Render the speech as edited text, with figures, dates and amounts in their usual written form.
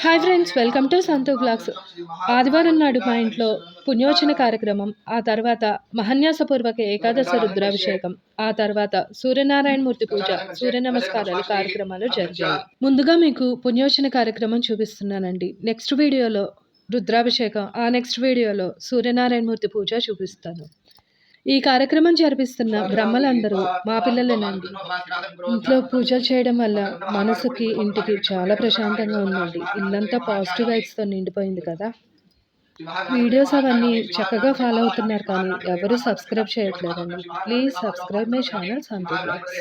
Hi friends, welcome to Santhu blogs. ఆదివారం నాడు మా ఇంట్లో పుణ్యోచన కార్యక్రమం, ఆ తర్వాత మహన్యాసపూర్వక ఏకాదశ రుద్రాభిషేకం, ఆ తర్వాత సూర్యనారాయణమూర్తి పూజ, సూర్య నమస్కారాలు కార్యక్రమాలు జరిగాయి. ముందుగా మీకు పుణ్యోచన కార్యక్రమం చూపిస్తున్నానండి. నెక్స్ట్ వీడియోలో రుద్రాభిషేకం, ఆ నెక్స్ట్ వీడియోలో సూర్యనారాయణమూర్తి పూజ చూపిస్తాను. ఈ కార్యక్రమం జరిపిస్తున్న బ్రహ్మలందరూ మా పిల్లలేనండి. ఇంట్లో పూజలు చేయడం వల్ల మనసుకి, ఇంటికి చాలా ప్రశాంతంగా ఉందండి. ఇల్లంతా పాజిటివ్ వైబ్స్‌తో నిండిపోయింది కదా! వీడియోస్ అవన్నీ చక్కగా ఫాలో అవుతున్నారు కానీ ఎవరు సబ్స్క్రైబ్ చేయట్లేదండి. Please subscribe my channel Santhu blogs.